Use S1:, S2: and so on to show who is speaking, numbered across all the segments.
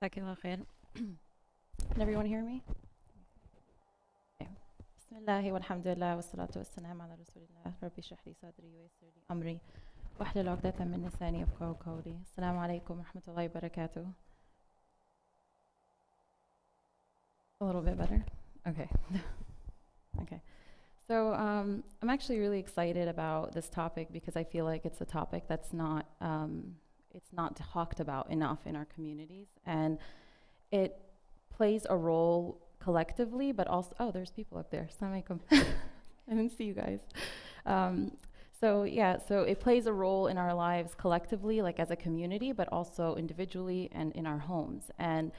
S1: Jazakallah khair. Can everyone hear me? Okay. Bismillah walhamdulillah wassalatu wassalamu ala rasulillah. Rabbi shrah li sadri wa yassir li amri wahlul 'uqdatan min lisani yafqahu qawli. Assalamu alaikum wa rahmatullahi wa barakatuh. A little bit better? Okay. Okay. So I'm actually really excited about this topic because I feel like it's a topic that's not it's not talked about enough in our communities, and it plays a role collectively, but also, oh, there's people up there. Assalamu alaikum. I didn't see you guys. So it plays a role in our lives collectively, like as a community, but also individually and in our homes. And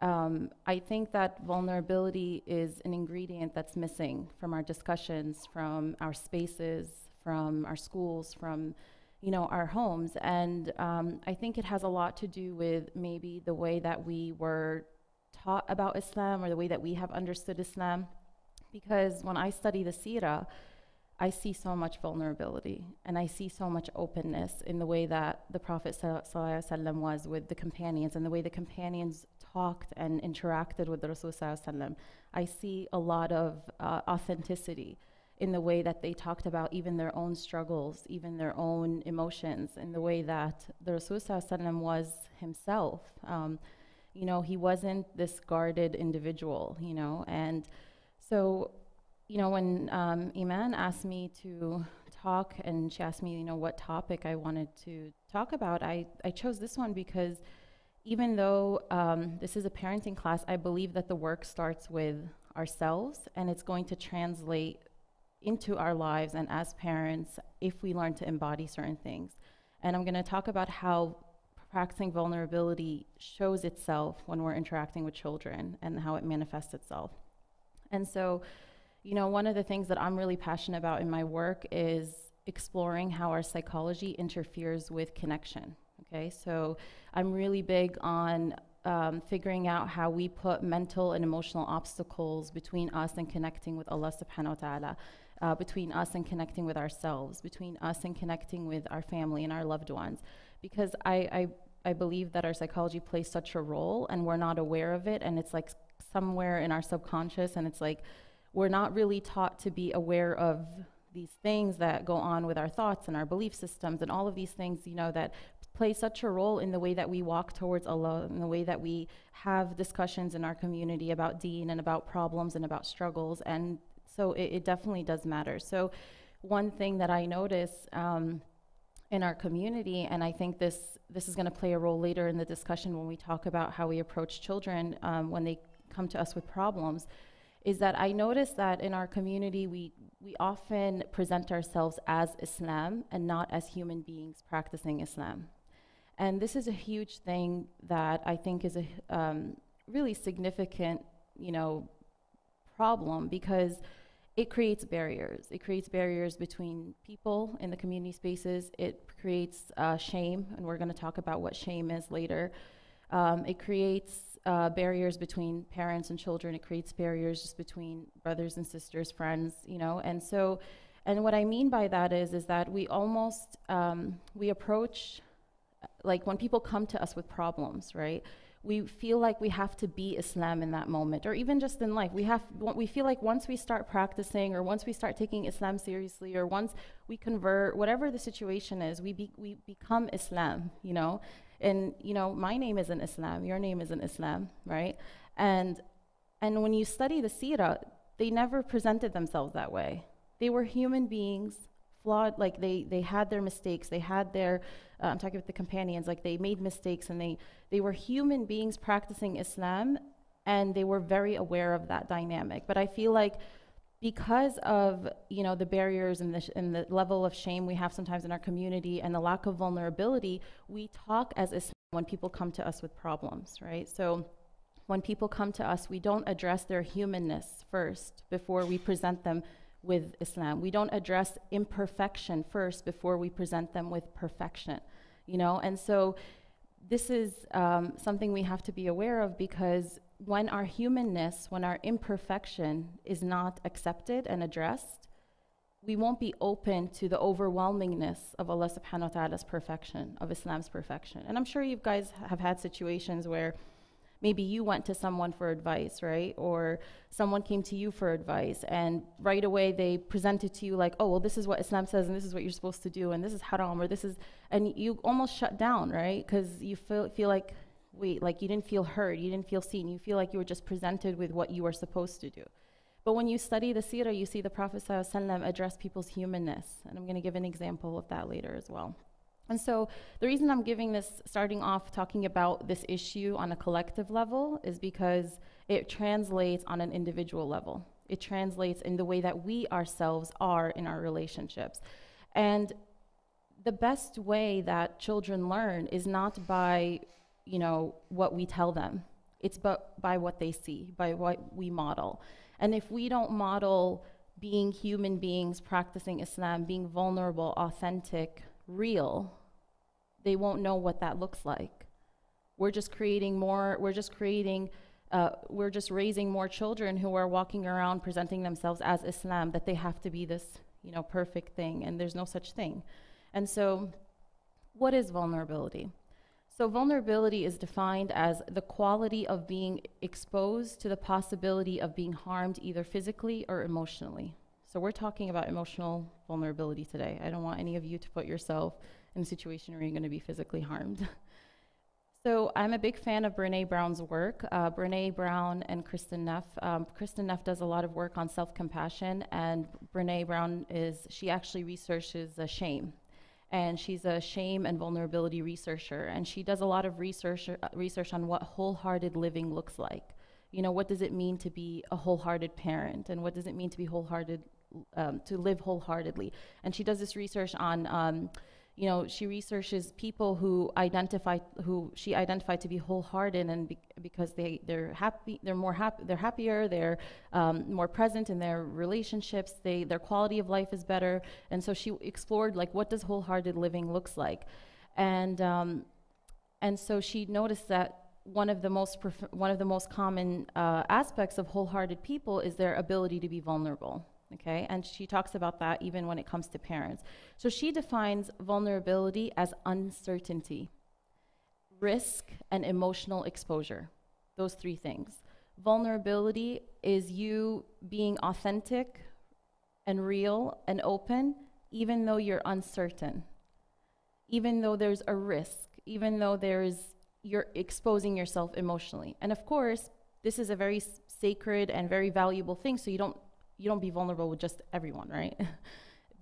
S1: I think that vulnerability is an ingredient that's missing from our discussions, from our spaces, from our schools, from our homes. And I think it has a lot to do with maybe the way that we were taught about Islam or the way that we have understood Islam. Because when I study the seerah, I see so much vulnerability and I see so much openness in the way that the Prophet ﷺ was with the companions and the way the companions talked and interacted with the Rasul ﷺ. I see a lot of authenticity in the way that they talked about even their own struggles, even their own emotions, in the way that the Rasul ﷺ was himself. He wasn't this guarded individual, and so, when Iman asked me to talk and she asked me, what topic I wanted to talk about, I chose this one because even though this is a parenting class, I believe that the work starts with ourselves and it's going to translate into our lives and as parents if we learn to embody certain things. And I'm going to talk about how practicing vulnerability shows itself when we're interacting with children and how it manifests itself. And so, one of the things that I'm really passionate about in my work is exploring how our psychology interferes with connection. Okay, so I'm really big on figuring out how we put mental and emotional obstacles between us and connecting with Allah subhanahu wa ta'ala, between us and connecting with ourselves, between us and connecting with our family and our loved ones. Because I believe that our psychology plays such a role and we're not aware of it, and it's like somewhere in our subconscious, and it's like we're not really taught to be aware of these things that go on with our thoughts and our belief systems and all of these things, that play such a role in the way that we walk towards Allah, in the way that we have discussions in our community about deen and about problems and about struggles. And so it definitely does matter. So one thing that I notice in our community, and I think this is going to play a role later in the discussion when we talk about how we approach children when they come to us with problems, is that I notice that in our community we often present ourselves as Islam and not as human beings practicing Islam. And this is a huge thing that I think is a really significant, problem, because it creates barriers. It creates barriers between people in the community spaces. It creates shame, and we're going to talk about what shame is later. It creates barriers between parents and children. It creates barriers just between brothers and sisters, friends, And so, and what I mean by that is that we almost, we approach, like when people come to us with problems, right? We feel like we have to be Islam in that moment, or even just in life. We feel like once we start practicing, or once we start taking Islam seriously, or once we convert, whatever the situation is, we become Islam, And my name isn't Islam, your name isn't Islam, right? And when you study the seerah, they never presented themselves that way. They were human beings, flawed, like they had their mistakes, they had their, I'm talking with the companions, like they made mistakes, and they were human beings practicing Islam, and they were very aware of that dynamic. But I feel like because of the barriers and the level of shame we have sometimes in our community and the lack of vulnerability, we talk as Islam when people come to us with problems, right? So when people come to us, we don't address their humanness first before we present them with Islam. We don't address imperfection first before we present them with perfection, And so this is something we have to be aware of, because when our humanness, when our imperfection is not accepted and addressed, we won't be open to the overwhelmingness of Allah subhanahu wa ta'ala's perfection, of Islam's perfection. And I'm sure you guys have had situations where Maybe you went to someone for advice, right? Or someone came to you for advice, and right away they presented to you like, oh, well, this is what Islam says, and this is what you're supposed to do, and this is haram, or this is, and you almost shut down, right? Because you feel like, wait, like you didn't feel heard, you didn't feel seen, you feel like you were just presented with what you were supposed to do. But when you study the seerah, you see the Prophet ﷺ address people's humanness, and I'm going to give an example of that later as well. And so the reason I'm giving this, starting off talking about this issue on a collective level, is because it translates on an individual level. It translates in the way that we ourselves are in our relationships. And the best way that children learn is not by, what we tell them. It's by what they see, by what we model. And if we don't model being human beings, practicing Islam, being vulnerable, authentic, real, they won't know what that looks like. We're just raising more children who are walking around presenting themselves as Islam, that they have to be this, perfect thing, and there's no such thing. And so, what is vulnerability? So vulnerability is defined as the quality of being exposed to the possibility of being harmed either physically or emotionally. So we're talking about emotional vulnerability today. I don't want any of you to put yourself in a situation where you're going to be physically harmed. So I'm a big fan of Brené Brown's work. Brené Brown and Kristen Neff. Kristen Neff does a lot of work on self-compassion, and Brené Brown she actually researches shame. And she's a shame and vulnerability researcher, and she does a lot of research on what wholehearted living looks like. What does it mean to be a wholehearted parent, and what does it mean to be wholehearted, to live wholeheartedly? And she does this research on, she researches people who she identified to be wholehearted, and because they're happy, they're happier, they're more present in their relationships, their quality of life is better. And so she explored, like, what does wholehearted living looks like, and so she noticed that one of the most common aspects of wholehearted people is their ability to be vulnerable. Okay, and she talks about that even when it comes to parents. So she defines vulnerability as uncertainty, risk, and emotional exposure. Those three things. Vulnerability is you being authentic and real and open, even though you're uncertain, even though there's a risk, even though you're exposing yourself emotionally. And of course, this is a very sacred and very valuable thing, so you don't be vulnerable with just everyone, right?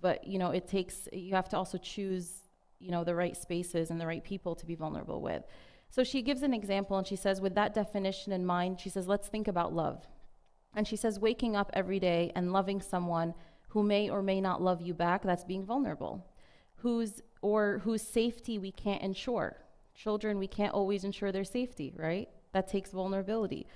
S1: But you have to also choose, the right spaces and the right people to be vulnerable with. So she gives an example, and she says, with that definition in mind, she says, let's think about love. And she says, waking up every day and loving someone who may or may not love you back, that's being vulnerable. Whose safety we can't ensure. Children, we can't always ensure their safety, right? That takes vulnerability.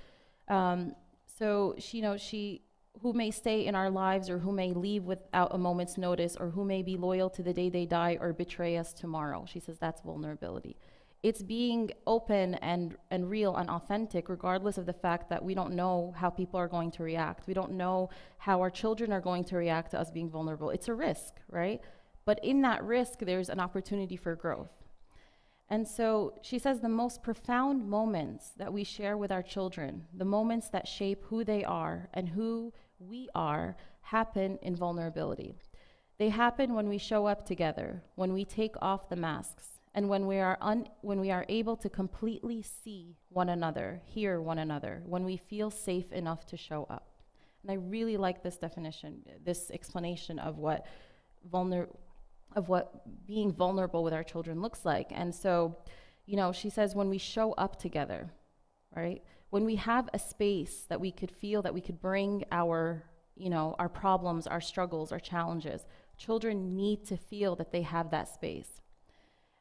S1: Who may stay in our lives, or who may leave without a moment's notice, or who may be loyal to the day they die or betray us tomorrow. She says that's vulnerability. It's being open and real and authentic, regardless of the fact that we don't know how people are going to react. We don't know how our children are going to react to us being vulnerable. It's a risk, right? But in that risk, there's an opportunity for growth. And so she says the most profound moments that we share with our children, the moments that shape who they are and who we are, happen in vulnerability. They happen when we show up together, when we take off the masks, and when we are able to completely see one another, hear one another, when we feel safe enough to show up. And I really like this definition, this explanation of what being vulnerable with our children looks like. And so, she says when we show up together, right? When we have a space that we could feel that we could bring our problems, our struggles, our challenges, children need to feel that they have that space.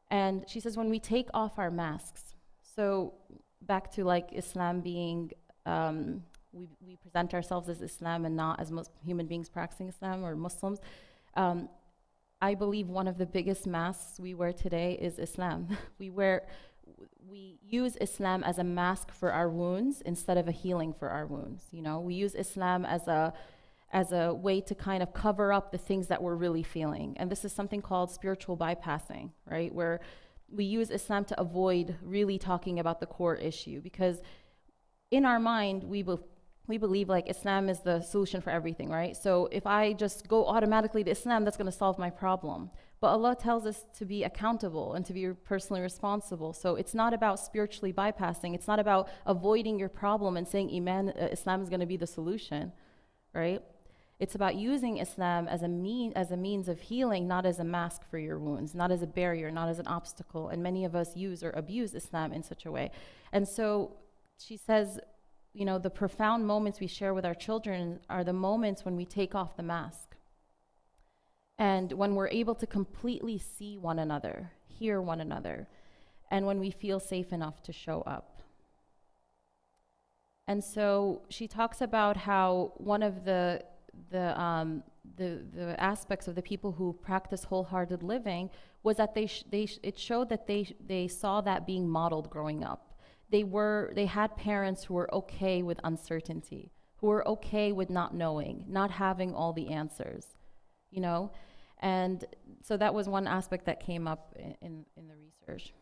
S1: And she says when we take off our masks, so back to like Islam being, we present ourselves as Islam and not as human beings practicing Islam or Muslims. I believe one of the biggest masks we wear today is Islam. We use Islam as a mask for our wounds instead of a healing for our wounds. We use Islam as a way to kind of cover up the things that we're really feeling. And this is something called spiritual bypassing, right? Where we use Islam to avoid really talking about the core issue, because in our mind, we believe like Islam is the solution for everything, right? So if I just go automatically to Islam, that's going to solve my problem. But Allah tells us to be accountable and to be personally responsible. So it's not about spiritually bypassing. It's not about avoiding your problem and saying Islam is going to be the solution, right? It's about using Islam as a means of healing, not as a mask for your wounds, not as a barrier, not as an obstacle. And many of us use or abuse Islam in such a way. And so she says, you know, the profound moments we share with our children are the moments when we take off the mask. And when we're able to completely see one another, hear one another, and when we feel safe enough to show up. And so she talks about how one of the aspects of the people who practice wholehearted living was that it showed that they saw that being modeled growing up. They had parents who were okay with uncertainty, who were okay with not knowing, not having all the answers, you know? And so that was one aspect that came up in the research.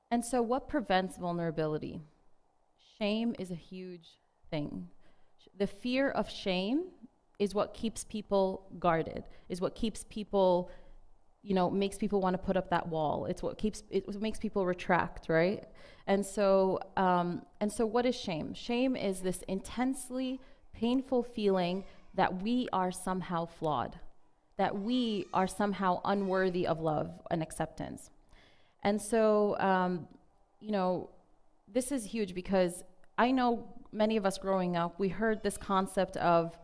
S1: And so what prevents vulnerability? Shame is a huge thing. The fear of shame is what keeps people guarded, is what keeps people, you know, makes people want to put up that wall. It's what makes people retract, right? And so what is shame? Shame is this intensely painful feeling that we are somehow flawed, that we are somehow unworthy of love and acceptance. And so, you know, this is huge because I know many of us growing up, we heard this concept of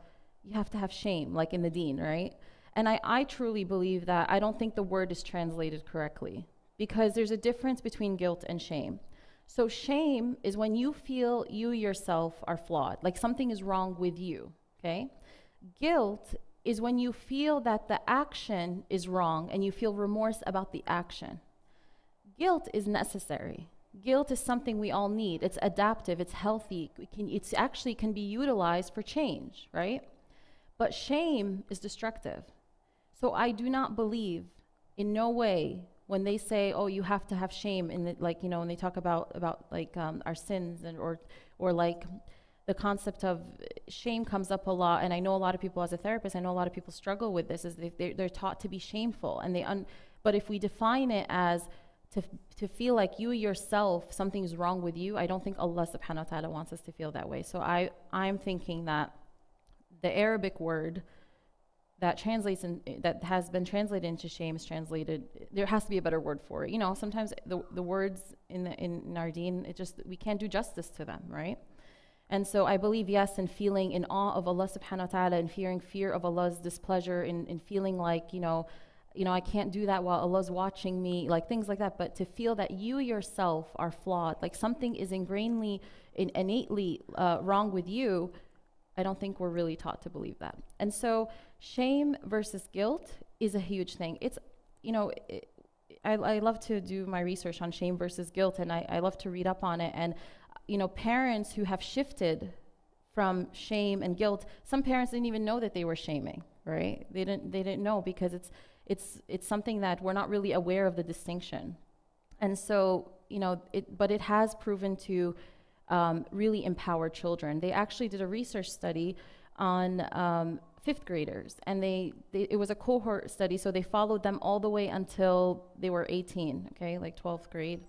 S1: you have to have shame, like in the deen, right? And I truly believe that I don't think the word is translated correctly because there's a difference between guilt and shame. So shame is when you feel you yourself are flawed, like something is wrong with you, okay? Guilt is when you feel that the action is wrong and you feel remorse about the action. Guilt is necessary. Guilt is something we all need. It's adaptive, it's healthy, it actually can be utilized for change, right? But shame is destructive. So I do not believe in no way when they say, oh, you have to have shame in the, like, you know, when they talk about like our sins and or like the concept of shame comes up a lot. And I know a lot of people as a therapist, I know a lot of people struggle with this, is they're taught to be shameful. And but if we define it as to feel like you yourself, something's wrong with you, I don't think Allah subhanahu wa ta'ala wants us to feel that way. So I'm thinking that the Arabic word that that has been translated into shame is translated, there has to be a better word for it. You know, sometimes the words in our deen, we can't do justice to them, right? And so I believe, yes, in feeling in awe of Allah subhanahu wa ta'ala and fear of Allah's displeasure, in feeling like, you know, I can't do that while Allah's watching me, like things like that. But to feel that you yourself are flawed, like something is innately wrong with you, I don't think we're really taught to believe that. And so shame versus guilt is a huge thing. It's, you know, I love to do my research on shame versus guilt, and I love to read up on it. And, you know, parents who have shifted from shame and guilt, some parents didn't even know that they were shaming, right? They didn't know because it's something that we're not really aware of the distinction. And so, you know, but it has proven to really empower children. They actually did a research study on fifth graders, and it was a cohort study, so they followed them all the way until they were 18, okay, like 12th grade.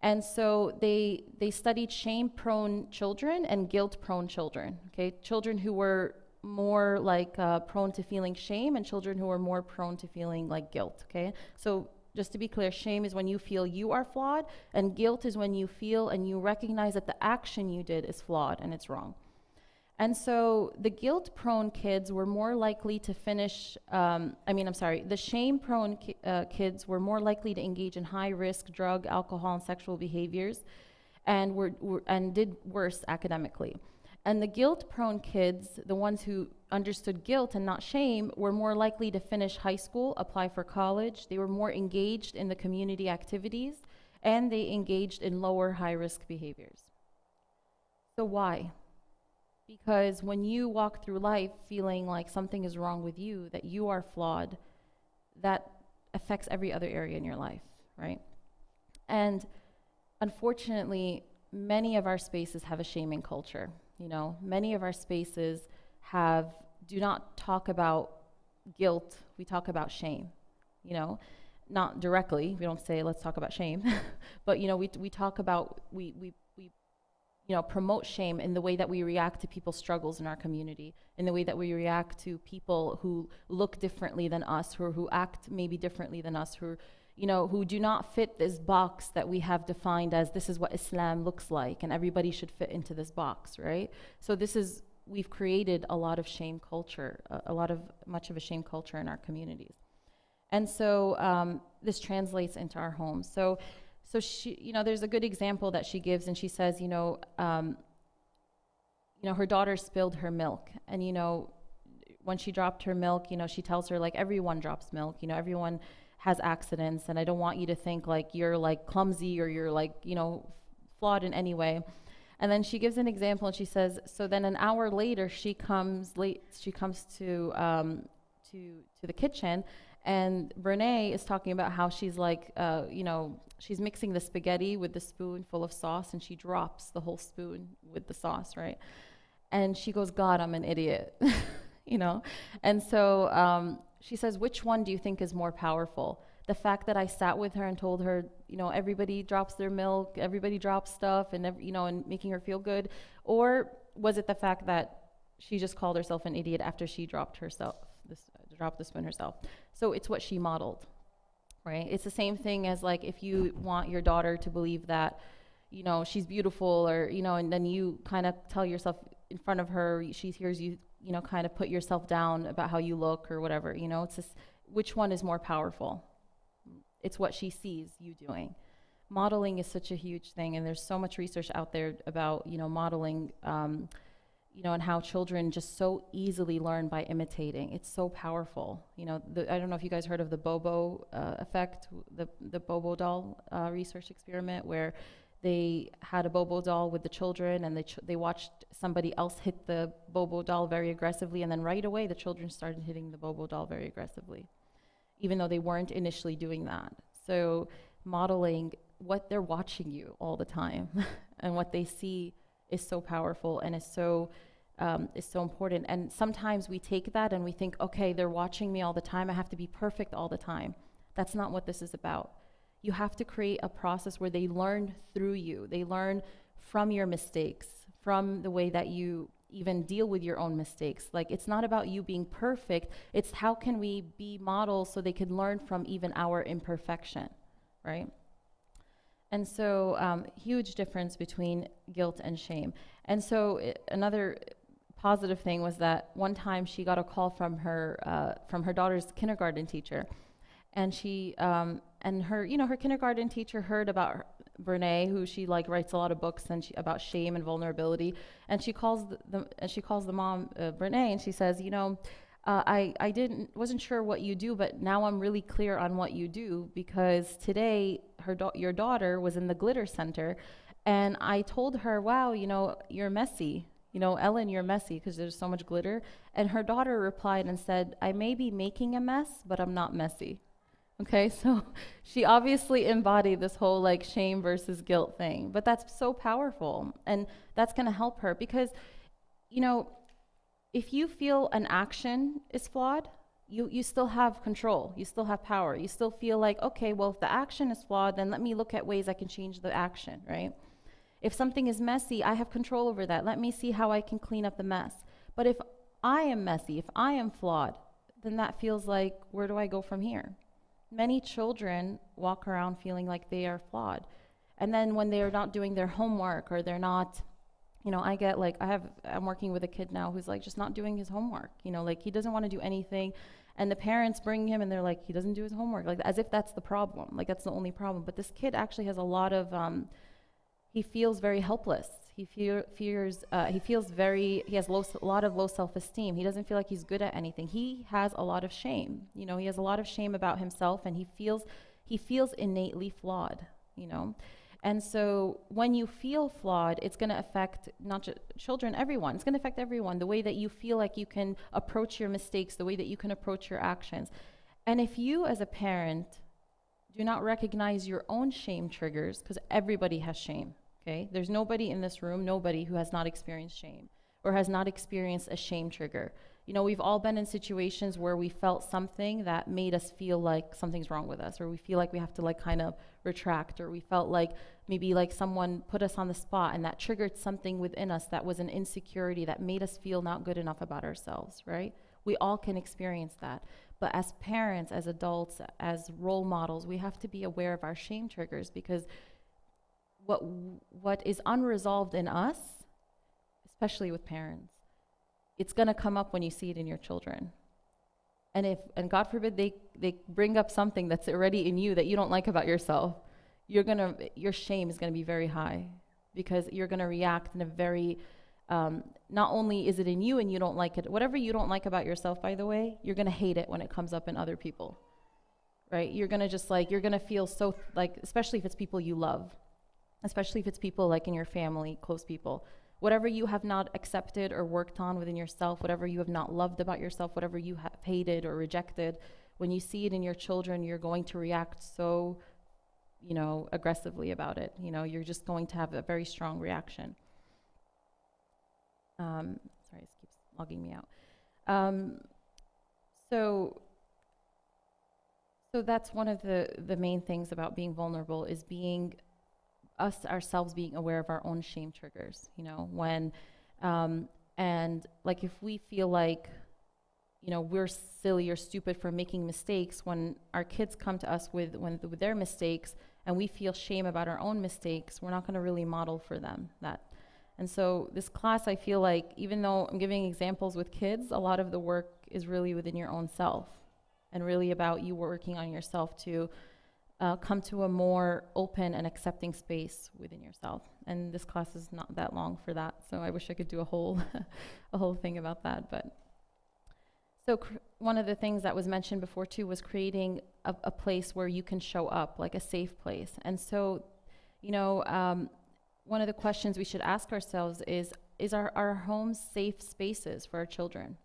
S1: And so they studied shame-prone children and guilt-prone children, okay, children who were more like prone to feeling shame and children who are more prone to feeling like guilt, okay? So just to be clear, shame is when you feel you are flawed, and guilt is when you feel and you recognize that the action you did is flawed and it's wrong. And so the guilt-prone kids were more likely to finish, the shame-prone kids were more likely to engage in high-risk drug, alcohol, and sexual behaviors and did worse academically. And the guilt-prone kids, the ones who understood guilt and not shame, were more likely to finish high school, apply for college. They were more engaged in the community activities, and they engaged in lower high-risk behaviors. So why? Because when you walk through life feeling like something is wrong with you, that you are flawed, that affects every other area in your life, right? And unfortunately, many of our spaces have a shaming culture. You know, many of our spaces do not talk about guilt, we talk about shame, you know, not directly, we don't say let's talk about shame, but you know, we talk about, we you know, promote shame in the way that we react to people's struggles in our community, in the way that we react to people who look differently than us, or who act maybe differently than us, who, you know, who do not fit this box that we have defined as this is what Islam looks like, and everybody should fit into this box, right? So we've created a lot of shame culture, much of a shame culture in our communities. And so this translates into our homes. So she, you know, there's a good example that she gives, and she says, you know, her daughter spilled her milk, and you know, when she dropped her milk, you know, she tells her, like, everyone drops milk, you know, everyone has accidents, and I don't want you to think like you're like clumsy or you're like, you know, flawed in any way. And then she gives an example, and she says, so then an hour later she comes to the kitchen, and Brene is talking about how she's like, you know, she's mixing the spaghetti with the spoon full of sauce, and she drops the whole spoon with the sauce, right? And she goes, God, I'm an idiot, you know? And so she says, which one do you think is more powerful? The fact that I sat with her and told her, you know, everybody drops their milk, everybody drops stuff, and you know, and making her feel good? Or was it the fact that she just called herself an idiot after she dropped the spoon herself? So it's what she modeled, right? It's the same thing as, like, if you want your daughter to believe that, you know, she's beautiful, or, you know, and then you kind of tell yourself in front of her, she hears you, you know, kind of put yourself down about how you look or whatever, you know, it's just, which one is more powerful? It's what she sees you doing. Modeling is such a huge thing, and there's so much research out there about, you know, modeling, you know, and how children just so easily learn by imitating. It's so powerful. You know, I don't know if you guys heard of the Bobo effect, the Bobo doll research experiment, where they had a Bobo doll with the children, and they watched somebody else hit the Bobo doll very aggressively, and then right away the children started hitting the Bobo doll very aggressively, even though they weren't initially doing that. So modeling what they're watching you all the time and what they see is so powerful, and is so important. And sometimes we take that and we think, okay, they're watching me all the time, I have to be perfect all the time. That's not what this is about. You have to create a process where they learn through you. They learn from your mistakes, from the way that you even deal with your own mistakes. Like, it's not about you being perfect, it's how can we be models so they can learn from even our imperfection, right? And so huge difference between guilt and shame. And so another positive thing was that one time she got a call from her daughter's kindergarten teacher, and she and her, you know, her kindergarten teacher heard about Brene, who she like writes a lot of books about shame and vulnerability, and she calls the mom, Brene, and she says, you know, I wasn't sure what you do, but now I'm really clear on what you do, because today your daughter was in the glitter center, and I told her, wow, you know, you're messy. You know, Ellen, you're messy because there's so much glitter. And her daughter replied and said, I may be making a mess, but I'm not messy. Okay, so she obviously embodied this whole like shame versus guilt thing, but that's so powerful, and that's going to help her, because, you know, if you feel an action is flawed, you still have control, you still have power, you still feel like, okay, well, if the action is flawed, then let me look at ways I can change the action, right? If something is messy, I have control over that. Let me see how I can clean up the mess. But if I am messy, if I am flawed, then that feels like, where do I go from here? Many children walk around feeling like they are flawed. And then when they are not doing their homework, or they're not, you know, I get like, I'm working with a kid now who's like just not doing his homework, you know, like he doesn't want to do anything. And the parents bring him and they're like, he doesn't do his homework, like as if that's the problem, like that's the only problem. But this kid actually has a lot of, he feels very helpless. He has a lot of low self-esteem. He doesn't feel like he's good at anything. He has a lot of shame. You know, he has a lot of shame about himself, and he feels innately flawed, you know. And so when you feel flawed, it's going to affect not just children, everyone. It's going to affect everyone, the way that you feel like you can approach your mistakes, the way that you can approach your actions. And if you as a parent do not recognize your own shame triggers, because everybody has shame. okay? There's nobody in this room, nobody who has not experienced shame or has not experienced a shame trigger. You know, we've all been in situations where we felt something that made us feel like something's wrong with us, or we feel like we have to like kind of retract, or we felt like maybe like someone put us on the spot and that triggered something within us that was an insecurity that made us feel not good enough about ourselves, right? We all can experience that. But as parents, as adults, as role models, we have to be aware of our shame triggers, because what is unresolved in us, especially with parents, it's going to come up when you see it in your children. And God forbid they bring up something that's already in you that you don't like about yourself, your shame is going to be very high, because you're going to react in a very, not only is it in you and you don't like it, whatever you don't like about yourself, by the way, you're going to hate it when it comes up in other people, right? You're going to just like, you're going to feel so like, especially if it's people you love, especially if it's people like in your family, close people. Whatever you have not accepted or worked on within yourself, whatever you have not loved about yourself, whatever you have hated or rejected, when you see it in your children, you're going to react so, you know, aggressively about it. You know, you're just going to have a very strong reaction. Sorry, this keeps logging me out. So that's one of the main things about being vulnerable, is being ourselves being aware of our own shame triggers, you know, when, and like if we feel like, you know, we're silly or stupid for making mistakes, when our kids come to us with their mistakes and we feel shame about our own mistakes, we're not going to really model for them that. And so this class, I feel like, even though I'm giving examples with kids, a lot of the work is really within your own self, and really about you working on yourself to come to a more open and accepting space within yourself. And this class is not that long for that, so I wish I could do a whole thing about that. But so one of the things that was mentioned before too was creating a place where you can show up, like a safe place. And so, you know, one of the questions we should ask ourselves is our homes safe spaces for our children?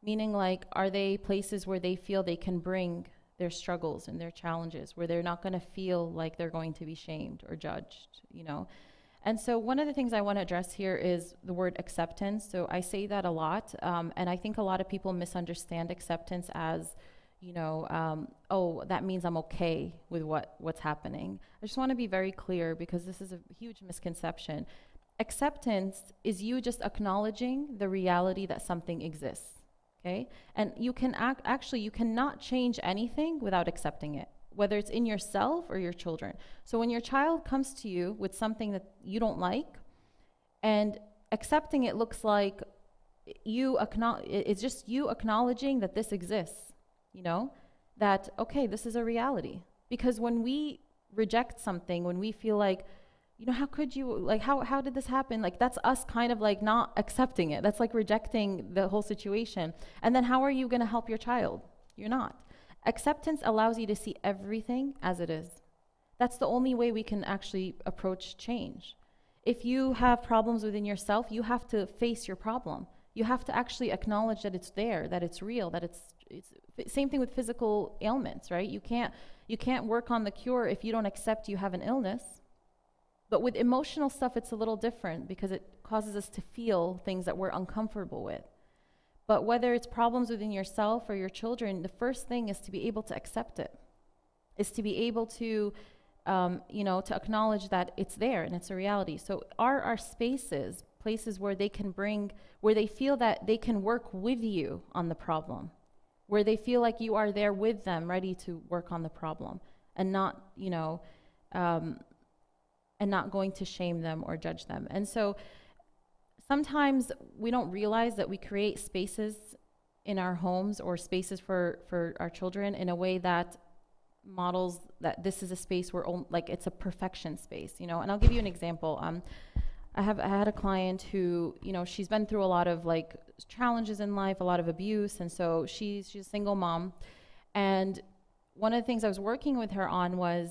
S1: Meaning, like, are they places where they feel they can bring their struggles and their challenges, where they're not going to feel like they're going to be shamed or judged, you know? And so one of the things I want to address here is the word acceptance. So I say that a lot, and I think a lot of people misunderstand acceptance as, you know, oh, that means I'm okay with what's happening. I just want to be very clear, because this is a huge misconception. Acceptance is you just acknowledging the reality that something exists. Okay? And you can actually, you cannot change anything without accepting it, whether it's in yourself or your children. So when your child comes to you with something that you don't like, and accepting it looks like it's just you acknowledging that this exists, you know, that, okay, this is a reality. Because when we reject something, when we feel like, you know, how could you, like, how did this happen? Like, that's us kind of like not accepting it. That's like rejecting the whole situation. And then how are you going to help your child? You're not. Acceptance allows you to see everything as it is. That's the only way we can actually approach change. If you have problems within yourself, you have to face your problem. You have to actually acknowledge that it's there, that it's real, that it's same thing with physical ailments, right? You can't work on the cure if you don't accept you have an illness. But with emotional stuff, it's a little different, because it causes us to feel things that we're uncomfortable with. But whether it's problems within yourself or your children, the first thing is to be able to accept it, is to be able to, you know, to acknowledge that it's there and it's a reality. So are our spaces places where they can where they feel that they can work with you on the problem, where they feel like you are there with them, ready to work on the problem, and not, you know, and not going to shame them or judge them. And so sometimes we don't realize that we create spaces in our homes or spaces for our children in a way that models that this is a space where like it's a perfection space, you know. And I'll give you an example. I had a client who, you know, she's been through a lot of like challenges in life, a lot of abuse, and so she's a single mom. And one of the things I was working with her on was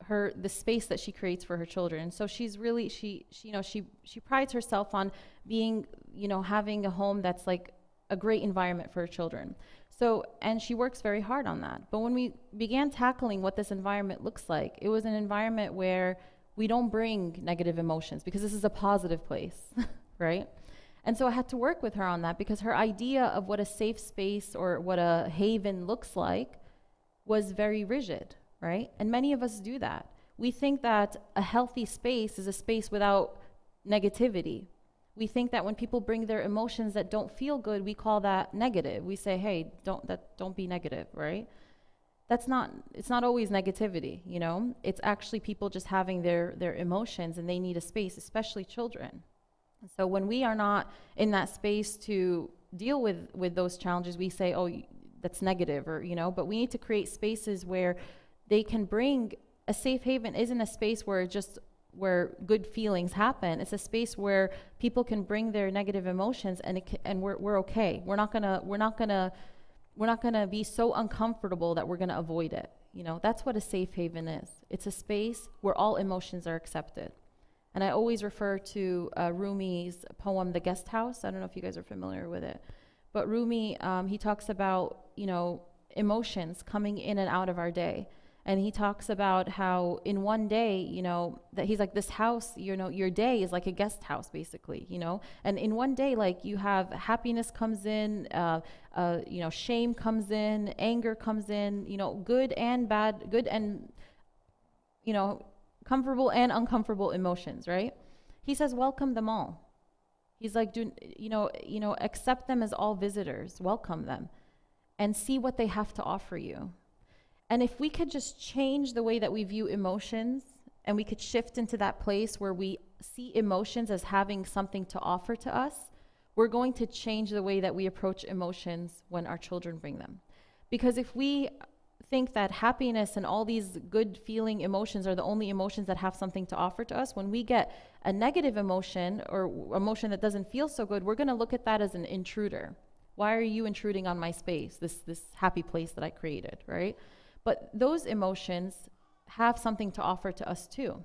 S1: the space that she creates for her children. So she's really, she prides herself on being, you know, having a home that's like a great environment for her children. So, and she works very hard on that. But when we began tackling what this environment looks like, it was an environment where We don't bring negative emotions because this is a positive place, right? And so I had to work with her on that because her idea of what a safe space or what a haven looks like was very rigid, right? And many of us do that. We think that a healthy space is a space without negativity. We think that when people bring their emotions that don't feel good, we call that negative. We say, hey, don't be negative, right? It's not always negativity, you know? It's actually people just having their emotions and they need a space, especially children. And so when we are not in that space to deal with those challenges, we say, oh, that's negative, or, you know, but we need to create spaces where they can bring. A safe haven isn't a space where good feelings happen. It's a space where people can bring their negative emotions and we're okay. We're not gonna be so uncomfortable that we're gonna avoid it. You know, that's what a safe haven is. It's a space where all emotions are accepted. And I always refer to Rumi's poem, The Guest House. I don't know if you guys are familiar with it. But Rumi, he talks about, you know, emotions coming in and out of our day. And he talks about how in one day, you know, that he's like, this house, you know, your day is like a guest house, basically, you know. And in one day, like, you have happiness comes in, you know, shame comes in, anger comes in, you know, good and bad, good and, you know, comfortable and uncomfortable emotions, right? He says, welcome them all. He's like, accept them as all visitors, welcome them, and see what they have to offer you. And if we could just change the way that we view emotions, and we could shift into that place where we see emotions as having something to offer to us, we're going to change the way that we approach emotions when our children bring them. Because if we think that happiness and all these good feeling emotions are the only emotions that have something to offer to us, when we get a negative emotion or emotion that doesn't feel so good, we're going to look at that as an intruder. Why are you intruding on my space, this happy place that I created, right? But those emotions have something to offer to us too.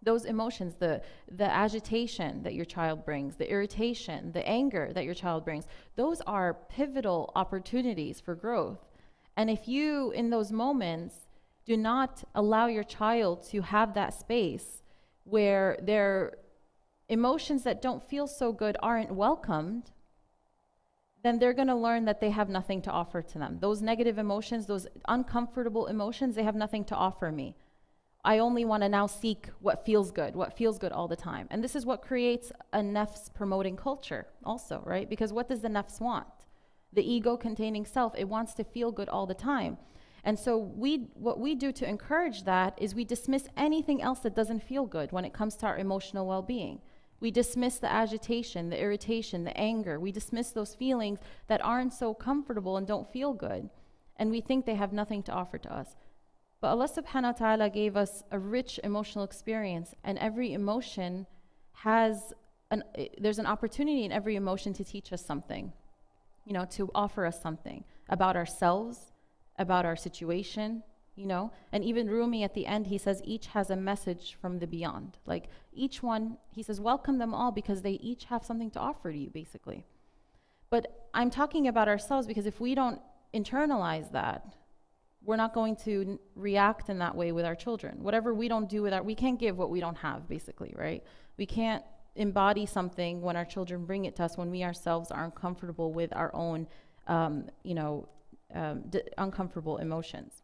S1: Those emotions, the agitation that your child brings, the irritation, the anger that your child brings, those are pivotal opportunities for growth. And if you, in those moments, do not allow your child to have that space where their emotions that don't feel so good aren't welcomed, then they're going to learn that they have nothing to offer to them. Those negative emotions, those uncomfortable emotions, they have nothing to offer me. I only want to now seek what feels good all the time. And this is what creates a nafs promoting culture also, right? Because what does the nafs want? The ego containing self, it wants to feel good all the time. And so what we do to encourage that is we dismiss anything else that doesn't feel good when it comes to our emotional well-being. We dismiss the agitation, the irritation, the anger. We dismiss those feelings that aren't so comfortable and don't feel good. And we think they have nothing to offer to us. But Allah subhanahu wa ta'ala gave us a rich emotional experience, and every emotion there's an opportunity in every emotion to teach us something, you know, to offer us something about ourselves, about our situation, you know. And even Rumi at the end, he says each has a message from the beyond. Like each one, he says, welcome them all because they each have something to offer to you, basically. But I'm talking about ourselves because if we don't internalize that, we're not going to react in that way with our children. Whatever we don't do we can't give what we don't have, basically, right? We can't embody something when our children bring it to us when we ourselves are uncomfortable with our own, uncomfortable emotions.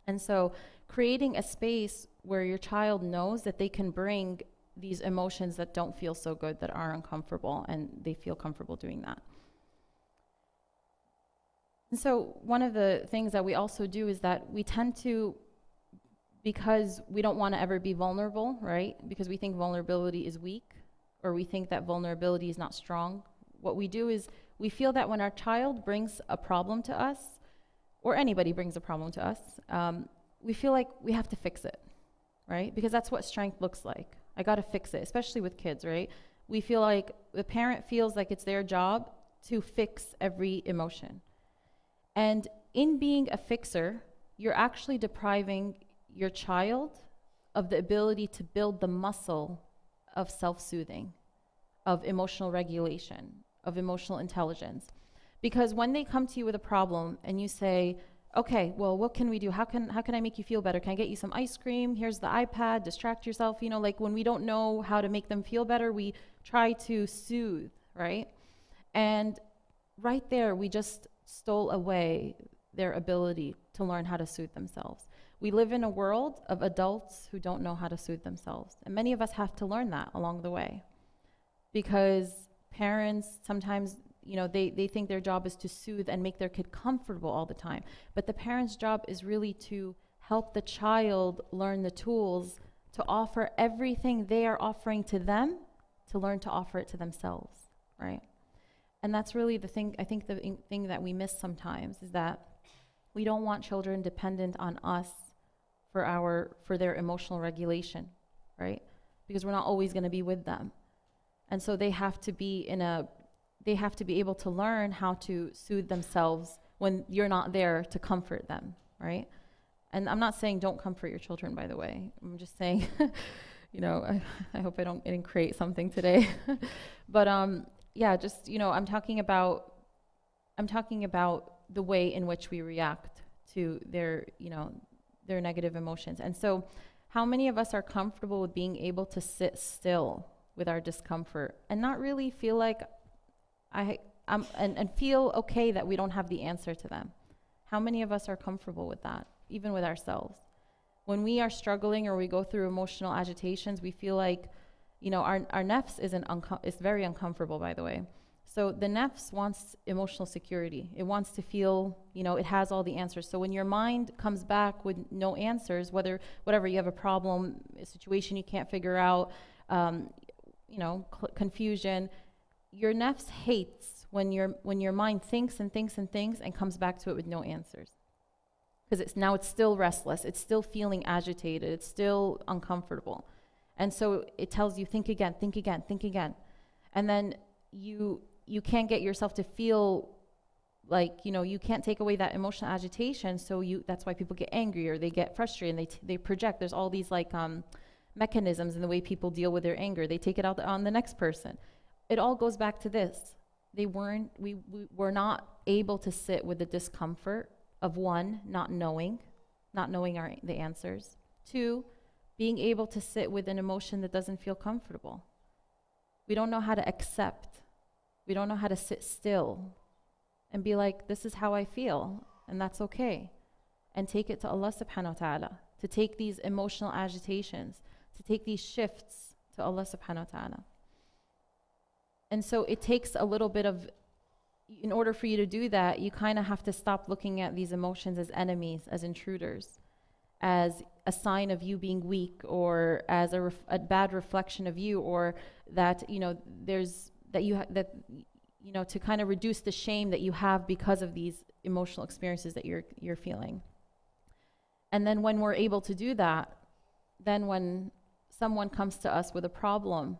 S1: And so creating a space where your child knows that they can bring these emotions that don't feel so good, that are uncomfortable, and they feel comfortable doing that. And so one of the things that we also do is that we tend to, because we don't want to ever be vulnerable, right? Because we think vulnerability is weak, or we think that vulnerability is not strong. What we do is we feel that when our child brings a problem to us, or anybody brings a problem to us, we feel like we have to fix it, right? Because that's what strength looks like. I got to fix it, especially with kids, right? We feel like the parent feels like it's their job to fix every emotion. And in being a fixer, you're actually depriving your child of the ability to build the muscle of self-soothing, of emotional regulation, of emotional intelligence. Because when they come to you with a problem and you say, Okay, well, what can we do? How can I make you feel better? Can I get you some ice cream? Here's the iPad, distract yourself. You know, like when we don't know how to make them feel better, we try to soothe, right? And right there, we just stole away their ability to learn how to soothe themselves. We live in a world of adults who don't know how to soothe themselves. And many of us have to learn that along the way. Because parents sometimes, you know, they think their job is to soothe and make their kid comfortable all the time. But the parent's job is really to help the child learn the tools to offer everything they are offering to them, to learn to offer it to themselves, right? And that's really the thing, I think the thing that we miss sometimes is that we don't want children dependent on us for their emotional regulation, right? Because we're not always going to be with them. And so they have to be able to learn how to soothe themselves when you're not there to comfort them, right? And I'm not saying don't comfort your children, by the way. I'm just saying, you know, I hope I didn't create something today. But yeah, just, you know, I'm talking about the way in which we react to their, you know, their negative emotions. And so how many of us are comfortable with being able to sit still with our discomfort and not really feel like and feel okay that we don't have the answer to them? How many of us are comfortable with that, even with ourselves? When we are struggling or we go through emotional agitations, we feel like, you know, our nafs is very uncomfortable, by the way. So the nafs wants emotional security. It wants to feel, you know, it has all the answers. So when your mind comes back with no answers, whatever, you have a problem, a situation you can't figure out, you know, confusion, your nafs hates when your mind thinks and thinks and thinks and comes back to it with no answers. Because it's still restless, it's still feeling agitated, it's still uncomfortable. And so it tells you, think again, think again, think again. And then you can't get yourself to feel like, you know, you can't take away that emotional agitation. So that's why people get angry or they get frustrated and they project. There's all these like mechanisms in the way people deal with their anger. They take it out on the next person. It all goes back to this. We were not able to sit with the discomfort of, one, not knowing the answers. Two, being able to sit with an emotion that doesn't feel comfortable. We don't know how to accept. We don't know how to sit still and be like, this is how I feel, and that's okay. And take it to Allah subhanahu wa ta'ala, to take these emotional agitations, to take these shifts to Allah subhanahu wa ta'ala. And so it takes a little bit of, in order for you to do that, you kind of have to stop looking at these emotions as enemies, as intruders, as a sign of you being weak, or as a bad reflection of you, or that, you know, to kind of reduce the shame that you have because of these emotional experiences that you're feeling. And then when we're able to do that, then when someone comes to us with a problem,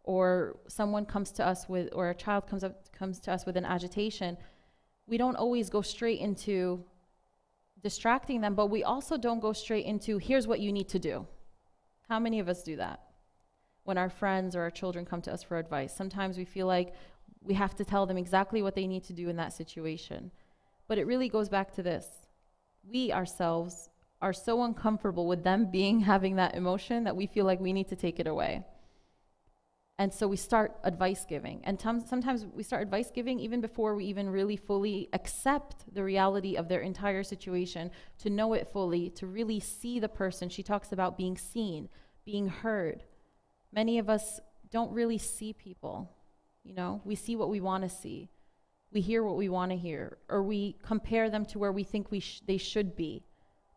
S1: or someone comes to us with, or a child comes to us with an agitation, we don't always go straight into distracting them, but we also don't go straight into, here's what you need to do. How many of us do that? When our friends or our children come to us for advice, sometimes we feel like we have to tell them exactly what they need to do in that situation. But it really goes back to this. We ourselves are so uncomfortable with them having that emotion that we feel like we need to take it away. And so we start advice giving. And sometimes we start advice giving even before we even really fully accept the reality of their entire situation, to know it fully, to really see the person. She talks about being seen, being heard. Many of us don't really see people, you know? We see what we want to see. We hear what we want to hear, or we compare them to where we think they should be.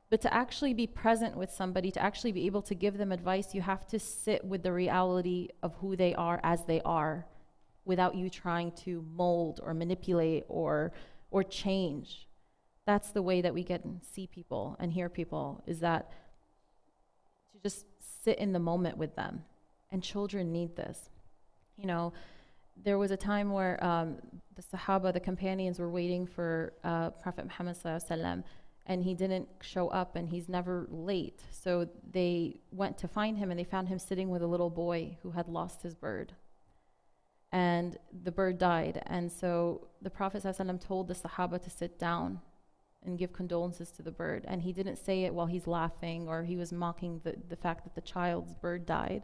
S1: But to actually be present with somebody, to actually be able to give them advice, you have to sit with the reality of who they are as they are, without you trying to mold or manipulate or change. That's the way that we get and see people and hear people, is that to just sit in the moment with them. And children need this. You know, there was a time where the Sahaba, the companions, were waiting for Prophet Muhammad sallallahu alaihi wasallam, and he didn't show up, and he's never late. So they went to find him, and they found him sitting with a little boy who had lost his bird. And the bird died. And so the Prophet ﷺ told the Sahaba to sit down and give condolences to the bird. And he didn't say it while he's laughing or he was mocking the fact that the child's bird died,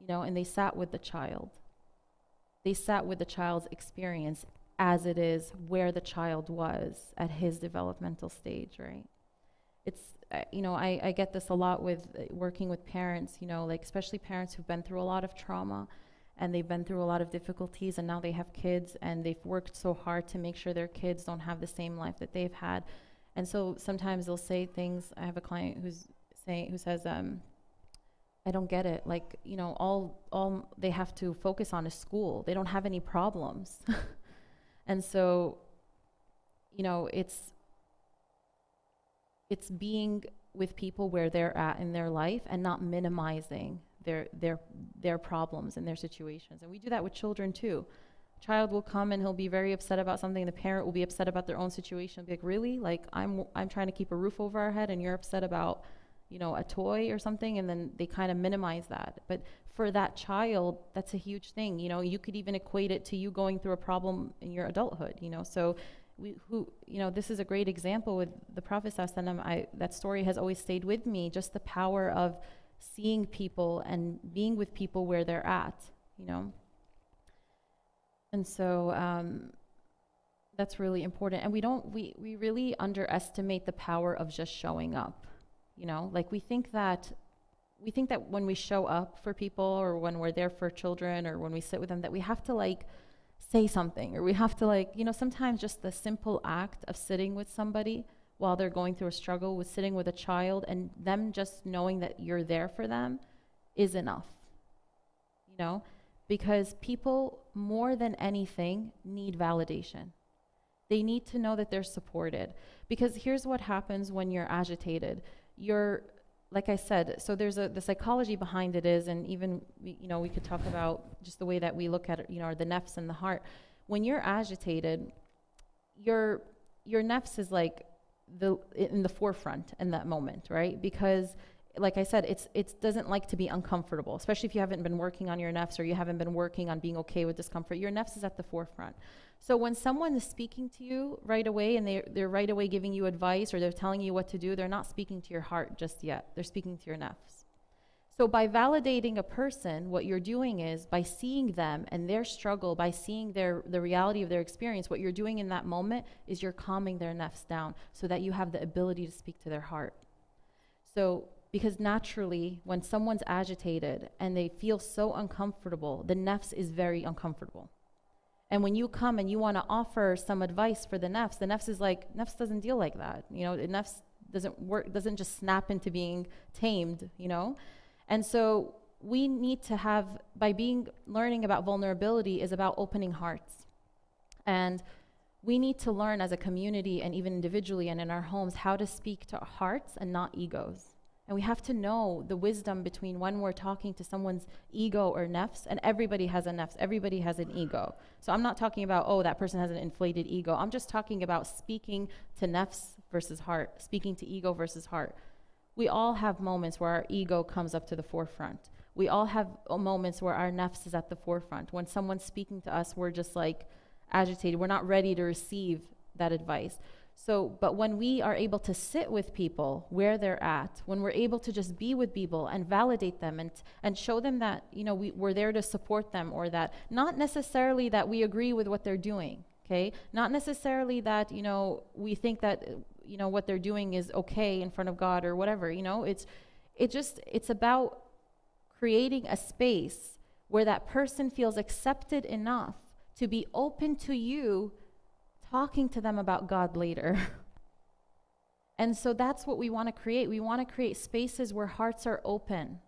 S1: and they sat with the child. They sat with the child's experience as it is, where the child was at his developmental stage, right? It's, I get this a lot with working with parents, like especially parents who've been through a lot of trauma and they've been through a lot of difficulties and now they have kids and they've worked so hard to make sure their kids don't have the same life that they've had. And so sometimes they'll say things. I have a client who says, I don't get it. Like, all they have to focus on is school. They don't have any problems. And so, it's being with people where they're at in their life and not minimizing their problems and their situations. And we do that with children too. Child will come and he'll be very upset about something. The parent will be upset about their own situation. Be like, really? Like, I'm trying to keep a roof over our head and you're upset about, a toy or something, and then they kind of minimize that. But for that child, that's a huge thing. You could even equate it to you going through a problem in your adulthood, So this is a great example with the Prophet ﷺ. That story has always stayed with me, just the power of seeing people and being with people where they're at, And so that's really important. And we really underestimate the power of just showing up. Like we think that when we show up for people or when we're there for children or when we sit with them, that we have to like say something, or we have to sometimes just the simple act of sitting with somebody while they're going through a struggle, with sitting with a child and them just knowing that you're there for them is enough, because people more than anything need validation. They need to know that they're supported, because here's what happens when you're agitated. Like I said, so there's the psychology behind it is, and even, we could talk about just the way that we look at it, the nafs and the heart. When you're agitated, your nafs is like in the forefront in that moment, right? Because like I said, it doesn't like to be uncomfortable, especially if you haven't been working on your nafs or you haven't been working on being okay with discomfort. Your nafs is at the forefront. So when someone is speaking to you right away and they're right away giving you advice or they're telling you what to do, they're not speaking to your heart just yet. They're speaking to your nafs. So by validating a person, what you're doing is by seeing them and their struggle, by seeing the reality of their experience, what you're doing in that moment is you're calming their nafs down so that you have the ability to speak to their heart. So because naturally, when someone's agitated and they feel so uncomfortable, the nafs is very uncomfortable. And when you come and you want to offer some advice for the nafs is like, nafs doesn't deal like that. The nafs doesn't just snap into being tamed, And so we need to have, learning about vulnerability is about opening hearts. And we need to learn as a community and even individually and in our homes how to speak to hearts and not egos. And we have to know the wisdom between when we're talking to someone's ego or nafs, and everybody has a nafs, everybody has an ego. So I'm not talking about, that person has an inflated ego. I'm just talking about speaking to nafs versus heart, speaking to ego versus heart. We all have moments where our ego comes up to the forefront. We all have moments where our nafs is at the forefront. When someone's speaking to us, we're just like agitated. We're not ready to receive that advice. So, but when we are able to sit with people where they're at, when we're able to just be with people and validate them and show them that, we're there to support them, or that not necessarily that we agree with what they're doing, okay? Not necessarily that, we think that, what they're doing is okay in front of God or whatever, it's about creating a space where that person feels accepted enough to be open to you talking to them about God later. And so that's what we want to create. We want to create spaces where hearts are open,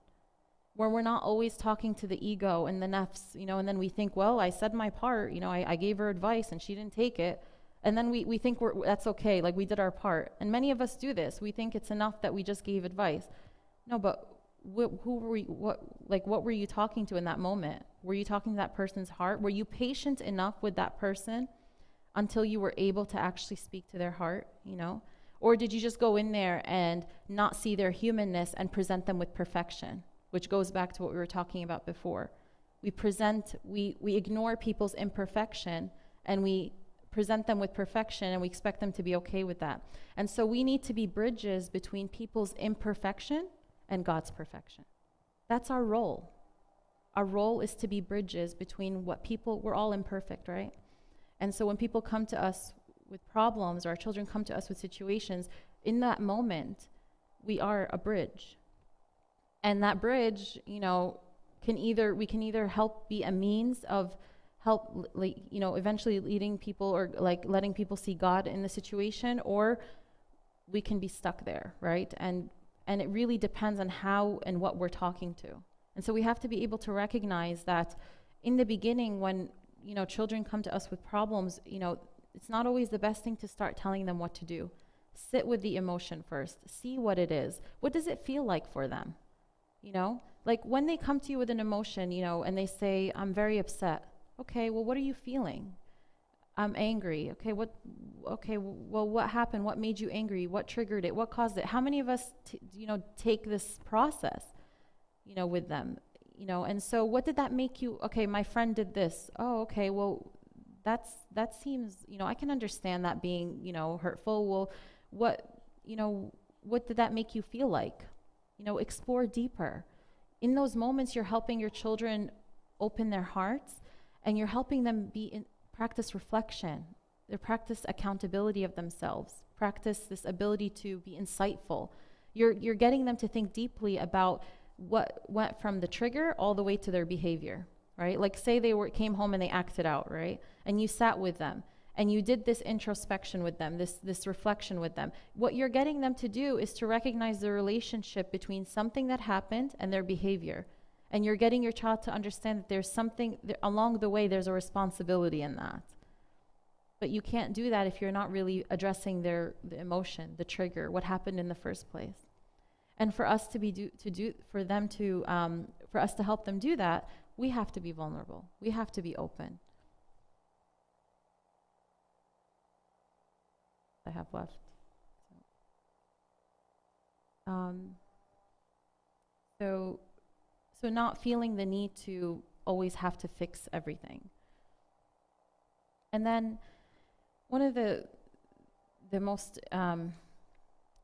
S1: where we're not always talking to the ego and the nafs, and then we think, well, I said my part, I gave her advice and she didn't take it. And then we think that's okay, like we did our part. And many of us do this. We think it's enough that we just gave advice. No, but what were you talking to in that moment? Were you talking to that person's heart? Were you patient enough with that person until you were able to actually speak to their heart, Or did you just go in there and not see their humanness and present them with perfection, which goes back to what we were talking about before. We ignore people's imperfection and we present them with perfection and we expect them to be okay with that. And so we need to be bridges between people's imperfection and God's perfection. That's our role. Our role is to be bridges between we're all imperfect, right? And so when people come to us with problems, or our children come to us with situations, in that moment, we are a bridge. And that bridge, we can either help be a means of help, eventually leading people or letting people see God in the situation, or we can be stuck there, right? And it really depends on how and what we're talking to. And so we have to be able to recognize that in the beginning, when children come to us with problems, it's not always the best thing to start telling them what to do. Sit with the emotion first. See what it is. What does it feel like for them? Like when they come to you with an emotion, and they say, I'm very upset. Okay, well, what are you feeling? I'm angry. Okay, well, what happened? What made you angry? What triggered it? What caused it? How many of us, take this process, with them? And so what did that make you? Okay, my friend did this. Oh, okay, well, that seems, I can understand that being, hurtful. Well, what did that make you feel like? Explore deeper. In those moments, you're helping your children open their hearts, and you're helping them practice reflection. They practice accountability of themselves, practice this ability to be insightful. You're getting them to think deeply about what went from the trigger all the way to their behavior, right? Like say they came home and they acted out, right? And you sat with them and you did this introspection with them, this reflection with them. What you're getting them to do is to recognize the relationship between something that happened and their behavior. And you're getting your child to understand that there's something, along the way, there's a responsibility in that. But you can't do that if you're not really addressing the emotion, the trigger, what happened in the first place. And for us for us to help them do that, we have to be vulnerable. We have to be open. I have left. So not feeling the need to always have to fix everything. And then one of the most